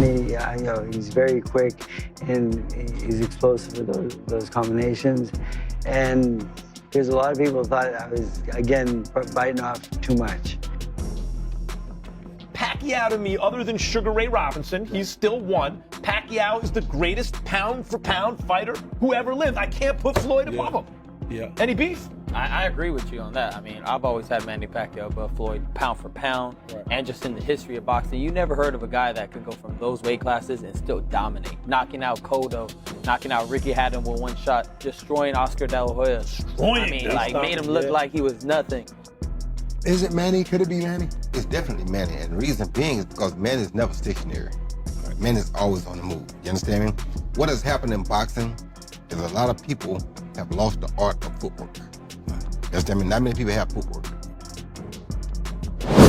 Manny, he's very quick and he's explosive with those combinations. And there's a lot of people thought I was, again, biting off too much. Pacquiao to me, other than Sugar Ray Robinson, he's still one. Pacquiao is the greatest pound-for-pound fighter who ever lived. I can't put Floyd above him. Yeah. Any beef? I agree with you on that. I mean, I've always had Manny Pacquiao above Floyd pound for pound. Right. And just in the history of boxing, you never heard of a guy that could go from those weight classes and still dominate. Knocking out Cotto, knocking out Ricky Hatton with one shot, destroying Oscar De La Hoya. I mean, like, made him look like he was nothing. Is it Manny? Could it be Manny? It's definitely Manny, and the reason being is because Manny is never stationary. Manny is always on the move. You understand me? What has happened in boxing is a lot of people have lost the art of footwork. You understand me? Not many people have footwork.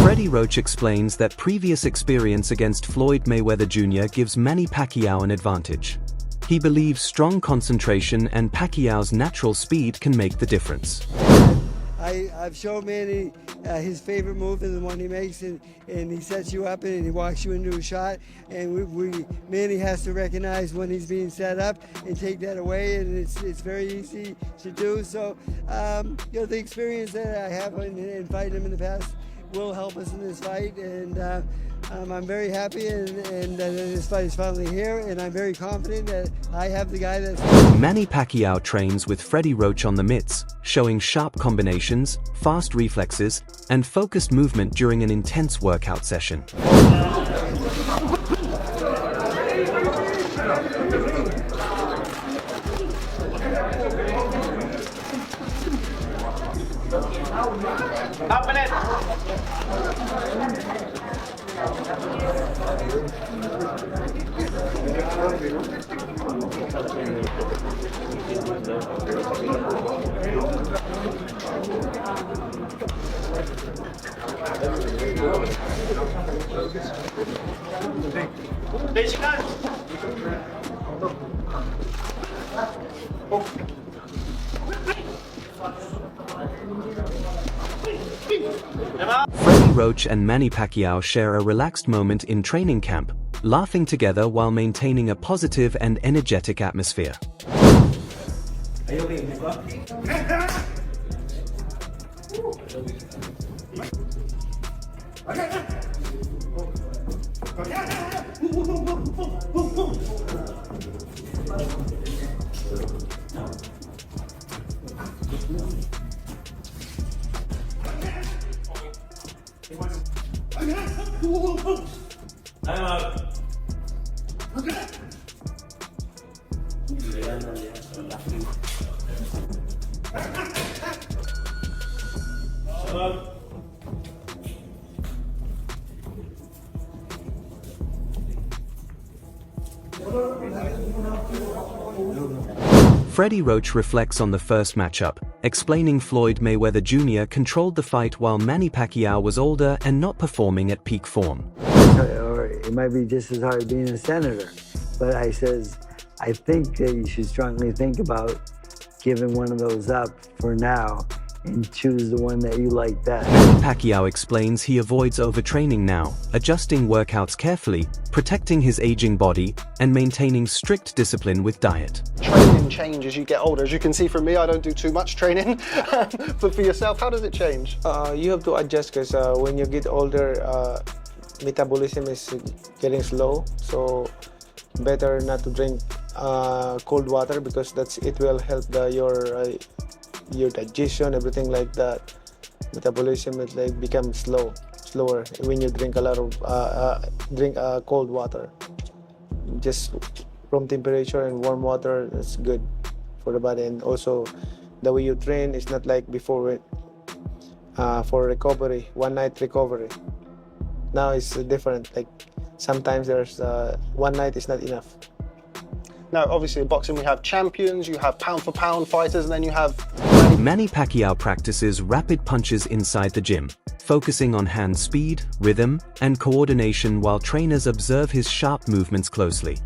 Freddie Roach explains that previous experience against Floyd Mayweather Jr. gives Manny Pacquiao an advantage. He believes strong concentration and Pacquiao's natural speed can make the difference. I've shown Manny his favorite move is the one he makes, and he sets you up and he walks you into a shot. And Manny has to recognize when he's being set up and take that away, and it's very easy to do. So, the experience that I have in fighting him in the past will help us in this fight, and I'm very happy and this fight is finally here, and I'm very confident that I have the guy that's... Manny Pacquiao trains with Freddie Roach on the mitts, showing sharp combinations, fast reflexes, and focused movement during an intense workout session. Freddie Roach and Manny Pacquiao share a relaxed moment in training camp, laughing together while maintaining a positive and energetic atmosphere. Freddie Roach reflects on the first matchup, explaining Floyd Mayweather Jr. controlled the fight while Manny Pacquiao was older and not performing at peak form. Or it might be just as hard being a senator. But I think that you should strongly think about giving one of those up for now and choose the one that you like best. Manny Pacquiao explains he avoids overtraining now, adjusting workouts carefully, protecting his aging body, and maintaining strict discipline with diet. Training changes as you get older. As you can see from me, I don't do too much training. But for yourself, how does it change? You have to adjust because when you get older, metabolism is getting slow. So better not to drink cold water because it will help your digestion, everything like that. Metabolism is like becomes slower when you drink a lot of cold water. Just room temperature and warm water, that's good for the body. And also the way you train is not like before for recovery, one night recovery. Now it's different. Like sometimes there's one night is not enough. Now, obviously in boxing we have champions, you have pound for pound fighters, and then you have... Manny Pacquiao practices rapid punches inside the gym, focusing on hand speed, rhythm, and coordination while trainers observe his sharp movements closely.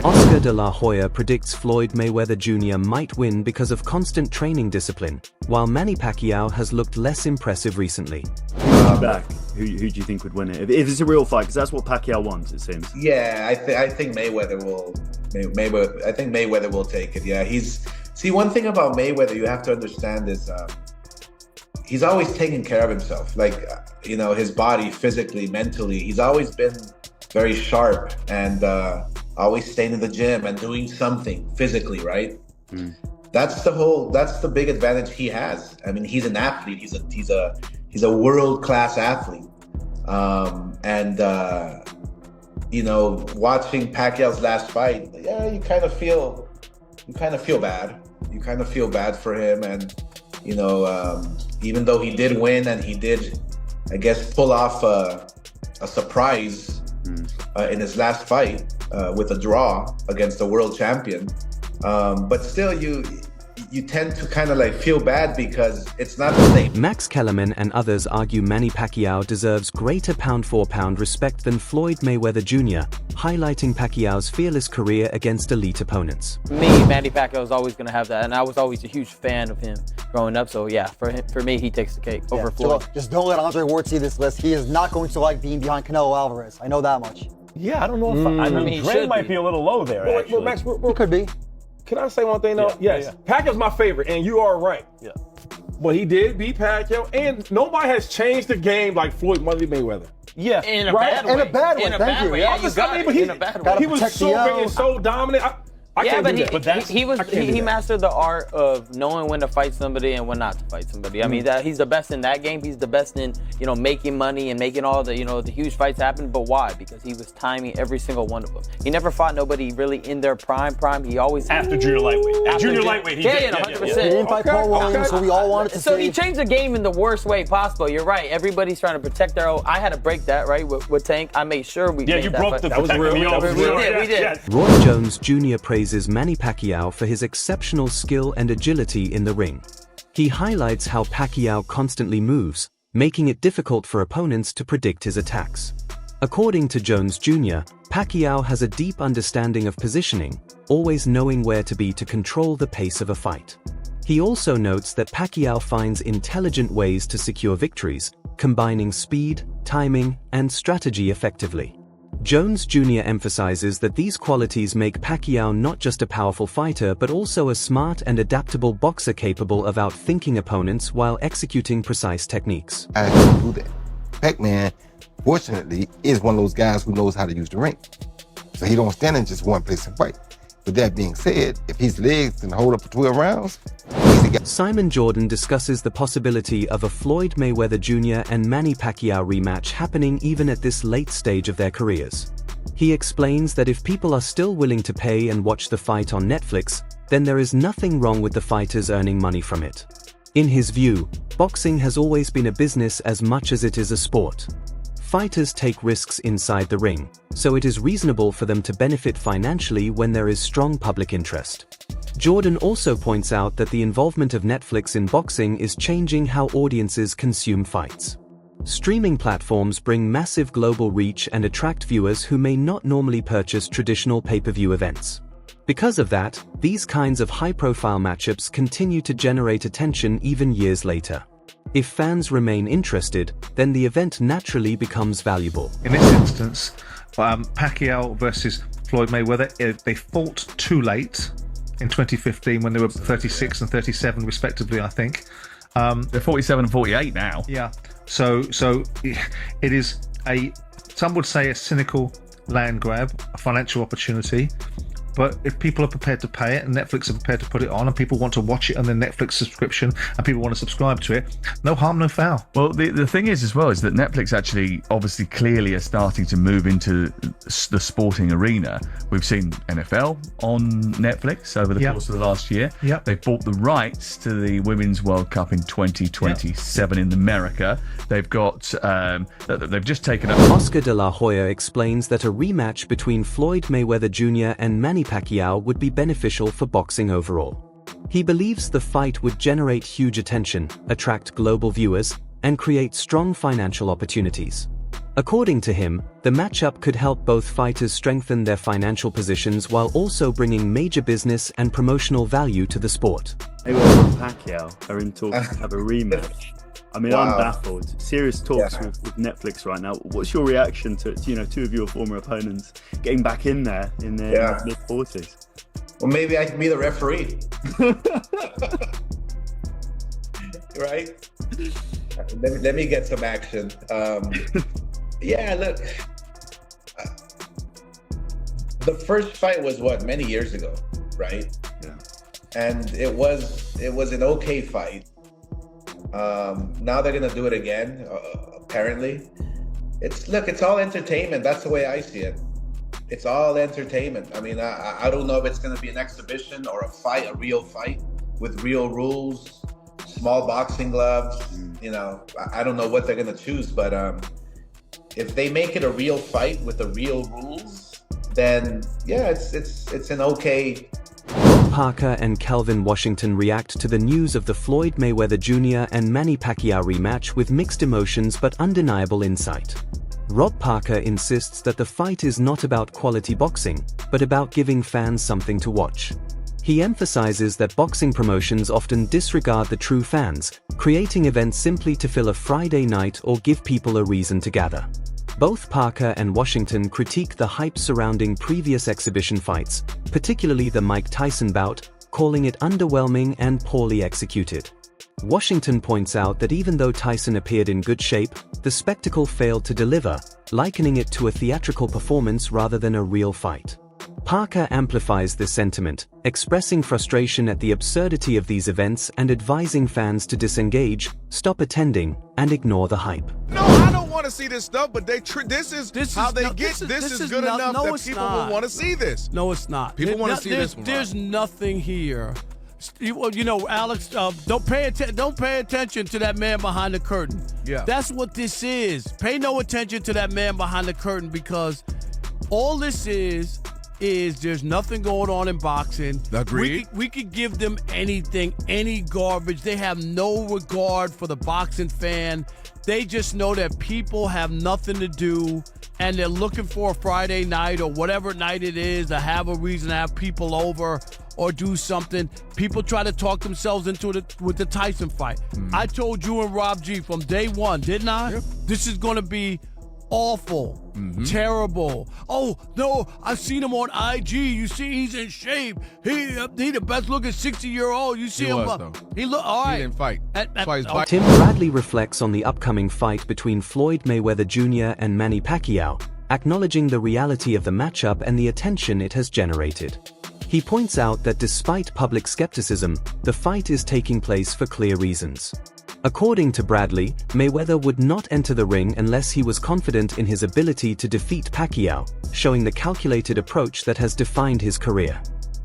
Oscar de la Hoya predicts Floyd Mayweather Jr. might win because of constant training discipline, while Manny Pacquiao has looked less impressive recently. Back. Who do you think would win it? If it's a real fight, because that's what Pacquiao wants, it seems. Yeah, I think Mayweather will. I think Mayweather will take it. Yeah, one thing about Mayweather you have to understand is he's always taking care of himself. Like his body, physically, mentally. He's always been very sharp and always staying in the gym and doing something physically, right? That's the big advantage he has. I mean, he's an athlete. He's a world-class athlete. Watching Pacquiao's last fight, yeah, you kind of feel bad. You kind of feel bad for him, and even though he did win and he did, I guess, pull off a surprise in his last fight with a draw against the world champion, but still you tend to kind of like feel bad because it's not the same. Max Kellerman and others argue Manny Pacquiao deserves greater pound-for-pound respect than Floyd Mayweather Jr., highlighting Pacquiao's fearless career against elite opponents. Me, Manny Pacquiao is always going to have that, and I was always a huge fan of him growing up, so yeah, for me, he takes the cake over Floyd. Just don't let Andre Ward see this list. He is not going to like being behind Canelo Alvarez. I know that much. Yeah, I don't know if I mean, Dre might be a little low there, actually. Well, Max, it could be. Can I say one thing though? Yes. Pacquiao's my favorite, and you are right. Yeah. But he did beat Pacquiao, and nobody has changed the game like Floyd Mayweather. Yeah. In a bad way. In a bad way. In a Thank bad you. way. Yeah, Yeah, you got it. In a bad way. He was so big and so dominant. I can't do that. He mastered the art of knowing when to fight somebody and when not to fight somebody. I mean, he's the best in that game. He's the best in making money and making all the the huge fights happen. But why? Because he was timing every single one of them. He never fought nobody really in their prime. He always after junior lightweight. Junior lightweight. He did. 100%. He didn't fight Paul Williams, so we all wanted to So see. he changed the game in the worst way possible. You're right. Everybody's trying to protect their own. I had to break that right with Tank. I made sure we. Yeah, you broke the. That was real. We did. Roy Jones Jr. praises Manny Pacquiao for his exceptional skill and agility in the ring. He highlights how Pacquiao constantly moves, making it difficult for opponents to predict his attacks. According to Jones Jr., Pacquiao has a deep understanding of positioning, always knowing where to be to control the pace of a fight. He also notes that Pacquiao finds intelligent ways to secure victories, combining speed, timing, and strategy effectively. Jones Jr. emphasizes that these qualities make Pacquiao not just a powerful fighter but also a smart and adaptable boxer capable of outthinking opponents while executing precise techniques. I can do that. Pac-Man, fortunately, is one of those guys who knows how to use the ring. So he don't stand in just one place and fight. With that being said, if his legs can hold up for 12 rounds, he's a guy. Simon Jordan discusses the possibility of a Floyd Mayweather Jr. and Manny Pacquiao rematch happening even at this late stage of their careers. He explains that if people are still willing to pay and watch the fight on Netflix, then there is nothing wrong with the fighters earning money from it. In his view, boxing has always been a business as much as it is a sport. Fighters take risks inside the ring, so it is reasonable for them to benefit financially when there is strong public interest. Jordan also points out that the involvement of Netflix in boxing is changing how audiences consume fights. Streaming platforms bring massive global reach and attract viewers who may not normally purchase traditional pay-per-view events. Because of that, these kinds of high-profile matchups continue to generate attention even years later. If fans remain interested, then the event naturally becomes valuable. In this instance, Pacquiao versus Floyd Mayweather, they fought too late in 2015 when they were 36 and 37 respectively, I think. They're 47 and 48 now. Yeah. So it is some would say a cynical land grab, a financial opportunity. But if people are prepared to pay it and Netflix are prepared to put it on and people want to watch it on their Netflix subscription and people want to subscribe to it, no harm, no foul. Well, the thing is as well is that Netflix actually obviously clearly are starting to move into the sporting arena. We've seen NFL on Netflix over the course of the last year. Yep. They've bought the rights to the Women's World Cup in 2027 in America. They've got, they've just taken up. Oscar de la Hoya explains that a rematch between Floyd Mayweather Jr. and Manny Pacquiao would be beneficial for boxing overall. He believes the fight would generate huge attention, attract global viewers, and create strong financial opportunities. According to him, the matchup could help both fighters strengthen their financial positions while also bringing major business and promotional value to the sport. Mayweather and Pacquiao are in talks to have a rematch. I mean, I'm baffled. Serious talks with Netflix right now. What's your reaction to two of your former opponents getting back in there in their mid-40s? Well, maybe I can be the referee. Right? Let me get some action. Yeah, look. The first fight was many years ago, right? Yeah. And it was an okay fight. Now they're gonna do it again, apparently. It's all entertainment. That's the way I see it. It's all entertainment. I mean, I don't know if it's gonna be an exhibition or a real fight with real rules, small boxing gloves. You know, I don't know what they're gonna choose, but if they make it a real fight with the real rules, then yeah, it's an okay. Parker and Kelvin Washington react to the news of the Floyd Mayweather Jr. and Manny Pacquiao rematch with mixed emotions but undeniable insight. Rob Parker insists that the fight is not about quality boxing, but about giving fans something to watch. He emphasizes that boxing promotions often disregard the true fans, creating events simply to fill a Friday night or give people a reason to gather. Both Parker and Washington critique the hype surrounding previous exhibition fights, particularly the Mike Tyson bout, calling it underwhelming and poorly executed. Washington points out that even though Tyson appeared in good shape, the spectacle failed to deliver, likening it to a theatrical performance rather than a real fight. Parker amplifies this sentiment, expressing frustration at the absurdity of these events and advising fans to disengage, stop attending, and ignore the hype. No, I don't want to see this stuff, but this is how they get. This is good enough that people will want to see this. No, it's not. People want to see this one. There's nothing here. You know, Alex, don't pay attention to that man behind the curtain. Yeah. That's what this is. Pay no attention to that man behind the curtain, because all this is there's nothing going on in boxing. Agreed. We could give them anything, any garbage. They have no regard for the boxing fan. They just know that people have nothing to do, and they're looking for a Friday night or whatever night it is to have a reason to have people over or do something. People try to talk themselves into it with the Tyson fight. I told you and Rob G from day one, didn't I? Yep. This is going to be awful, terrible. Oh, no, I've seen him on IG. You see, he's in shape. He the best looking 60-year-old. You see He him. was, though. He look all right. He didn't fight. That's why he's biting. Tim Bradley reflects on the upcoming fight between Floyd Mayweather Jr. and Manny Pacquiao, acknowledging the reality of the matchup and the attention it has generated. He points out that despite public skepticism, the fight is taking place for clear reasons. According to Bradley, Mayweather would not enter the ring unless he was confident in his ability to defeat Pacquiao, showing the calculated approach that has defined his career.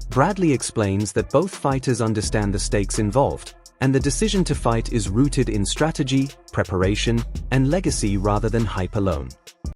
Bradley explains that both fighters understand the stakes involved, and the decision to fight is rooted in strategy, preparation, and legacy rather than hype alone.